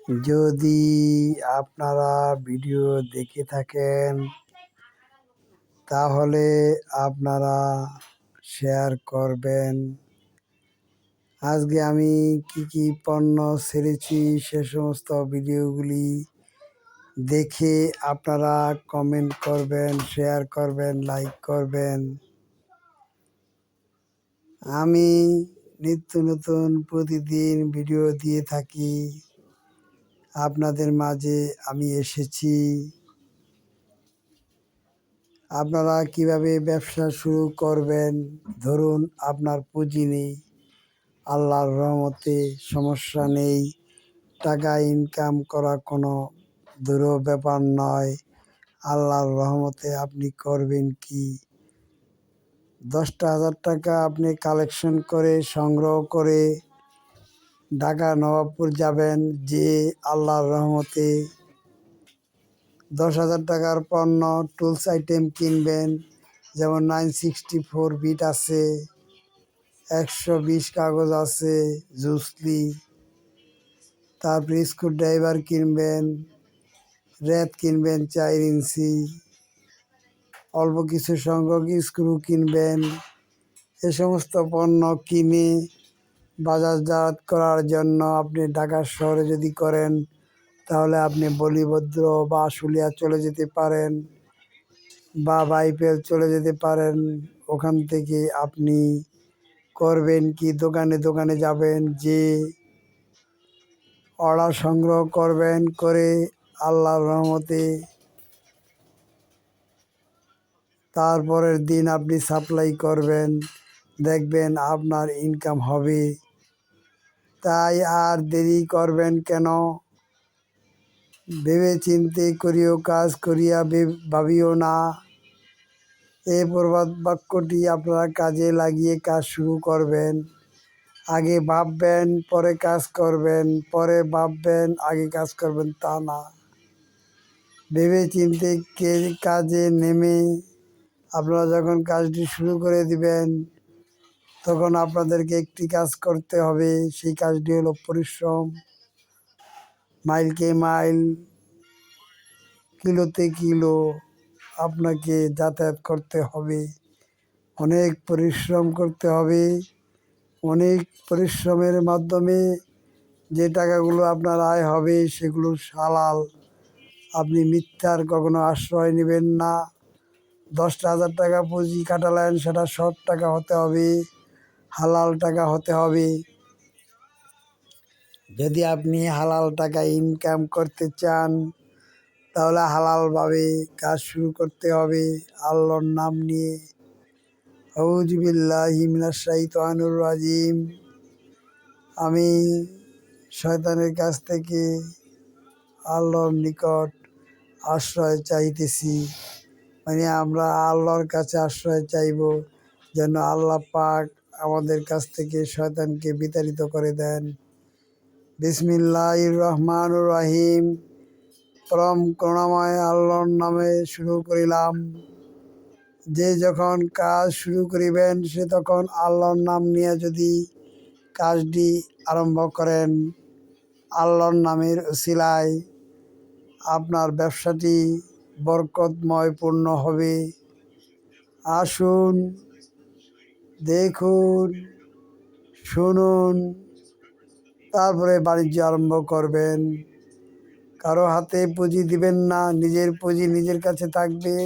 যদি আপনারা ভিডিও দেখে থাকেন তাহলে আপনারা শেয়ার করবেন। আজকে আমি কি কি পণ্য ছেড়েছি সে সমস্ত ভিডিওগুলি দেখে আপনারা কমেন্ট করবেন, শেয়ার করবেন, লাইক করবেন। আমি নিত্য নতুন প্রতিদিন ভিডিও দিয়ে থাকি। আপনাদের মাঝে আমি এসেছি। আপনারা কিভাবে ব্যবসা শুরু করবেন? ধরুন আপনার পুঁজি নেই, আল্লাহর রহমতে সমস্যা নেই, টাকা ইনকাম করা কোনো দুরূহ ব্যাপার নয়। আল্লাহর রহমতে আপনি করবেন কি? 10,000 টাকা আপনি কালেকশন করে সংগ্রহ করে ঢাকা নবাবপুর যাবেন, যে আল্লাহর রহমতে 10,000 টাকার পণ্য টুলস আইটেম কিনবেন। যেমন 964 বিট আছে, 120 কাগজ আছে, জুসলি। তারপরে স্ক্রু ড্রাইভার কিনবেন, রেত কিনবেন 4 ইঞ্চি, অল্প কিছু সংখ্যক স্ক্রু কিনবেন। এ সমস্ত পণ্য কিনে বাজারজাত করার জন্য আপনি ঢাকা শহরে যদি করেন তাহলে আপনি বলিভদ্র বা আশুলিয়া চলে যেতে পারেন বা বাইপেল চলে যেতে পারেন। ওখান থেকে আপনি করবেন কি, দোকানে দোকানে যাবেন, যে অর্ডার সংগ্রহ করবেন, করে আল্লাহর রহমতে তারপরের দিন আপনি সাপ্লাই করবেন, দেখবেন আপনার ইনকাম হবে। তাই আর দেরি করবেন কেন? ভেবে চিন্তে করিও কাজ করিয়া ভাবিও না। এই প্রবাদ বাক্যটি আপনারা কাজে লাগিয়ে কাজ শুরু করবেন। আগে ভাববেন পরে কাজ করবেন, পরে ভাববেন আগে কাজ করবেন, তা না। ভেবে চিন্তে কাজে নেমে আপনারা যখন কাজটি শুরু করে দিবেন তখন আপনাদেরকে একটি কাজ করতে হবে। সেই কাজটি হলো পরিশ্রম। মাইলকে মাইল, কিলোতে কিলো আপনাকে যাতায়াত করতে হবে, অনেক পরিশ্রম করতে হবে। অনেক পরিশ্রমের মাধ্যমে যে টাকাগুলো আপনার আয় হবে সেগুলো হালাল। আপনি মিথ্যার কখনো আশ্রয় নেবেন না। 10,000 টাকা পুঁজি কাটালেন, সেটা সৎ টাকা হতে হবে, হালাল টাকা হতে হবে। যদি আপনি হালাল টাকা ইনকাম করতে চান তাহলে হালালভাবে কাজ শুরু করতে হবে, আল্লাহর নাম নিয়ে। আউযু বিল্লাহি মিনাশ শাইতানির রাজিম। আমি শয়তানের কাছ থেকে আল্লাহর নিকট আশ্রয় চাইতেছি। মানে আমরা আল্লাহর কাছে আশ্রয় চাইব যেন আল্লাহ পাক আমাদের কাছ থেকে শয়তানকে বিতাড়িত করে দেন। বিসমিল্লাহির রহমানির রহিম। পরম করুণাময় আল্লাহর নামে শুরু করিলাম। যে যখন কাজ শুরু করিবেন সে তখন আল্লাহর নাম নিয়ে যদি কাজটি আরম্ভ করেন, আল্লাহর নামের উসিলায় আপনার ব্যবসাটি বরকতময় পূর্ণ হবে। আসুন, দেখুন, শুনুন, তারপরে বাণিজ্য আরম্ভ করবেন। কারো হাতে পুঁজি দিবেন না, নিজের পুঁজি নিজের কাছে থাকবে।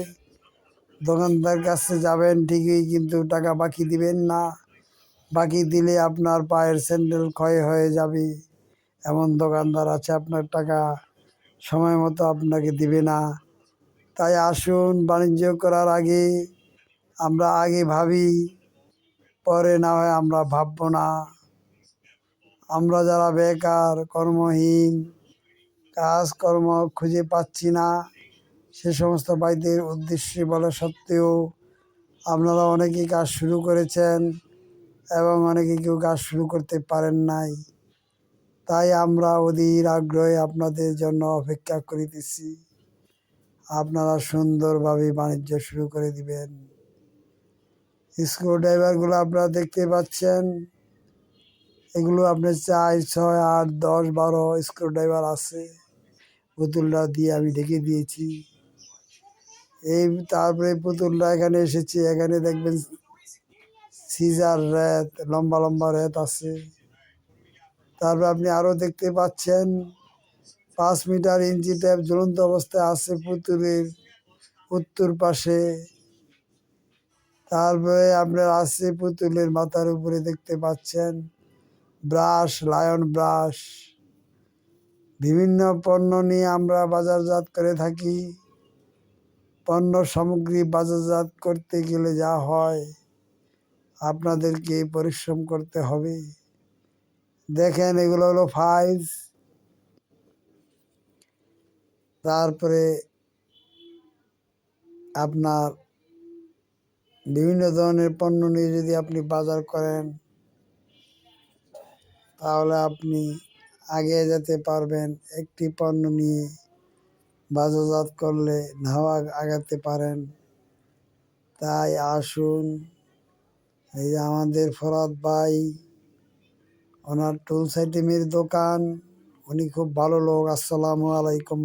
দোকানদার কাছে যাবেন ঠিকই, কিন্তু টাকা বাকি দিবেন না। বাকি দিলে আপনার পায়ের স্যান্ডেল ক্ষয় হয়ে যাবে। এমন দোকানদার আছে আপনার টাকা সময় মতো আপনাকে দিবে না। তাই আসুন, বাণিজ্য করার আগে আমরা আগে ভাবি, পরে না হয় আমরা ভাববো না। আমরা যারা বেকার, কর্মহীন, কাজকর্ম খুঁজে পাচ্ছি না, সে সমস্ত ভাইদের উদ্দেশ্যে বলা সত্ত্বেও আপনারা অনেকেই কাজ শুরু করেছেন এবং অনেকে কেউ কাজ শুরু করতে পারেন নাই। তাই আমরা অধীর আগ্রহে আপনাদের জন্য অপেক্ষা করিতেছি। আপনারা সুন্দরভাবে বাণিজ্য শুরু করে দিবেন। স্ক্রু ড্রাইভারগুলো আপনারা দেখতে পাচ্ছেন, এগুলো আপনার 4, 6, 8, 10, 12 স্ক্রুড্রাইভার আছে। পুতুলটা দিয়ে আমি ঢেকে দিয়েছি। এই তারপরে পুতুলটা এখানে এসেছে, এখানে দেখবেন সিজার রেত, লম্বা লম্বা রেত আছে। তারপরে আপনি আরও দেখতে পাচ্ছেন 5 মিটার ইঞ্চি ট্যাপ ঝুলন্ত অবস্থায় আছে পুতুলের উত্তর পাশে। তারপরে আপনার আছে পুতুলের মাথার উপরে দেখতে পাচ্ছেন ব্রাশ, লায়ন ব্রাশ। বিভিন্ন পণ্য নিয়ে আমরা বাজারজাত করে থাকি। পণ্য সামগ্রী বাজারজাত করতে গেলে যা হয় আপনাদেরকে পরিশ্রম করতে হবে। দেখেন এগুলো হলো ফাইলস। তারপরে আপনার বিভিন্ন ধরনের পণ্য নিয়ে যদি আপনি বাজার করেন তাহলে আপনি এগিয়ে যেতে পারবেন। একটি পণ্য নিয়ে বাজারজাত করলে নাও আগাতে পারেন। তাই আসুন, এই যে আমাদের ফরহাদ ভাই, ওনার টুলস আইটেমের দোকান, উনি খুব ভালো লোক। আসসালামু আলাইকুম।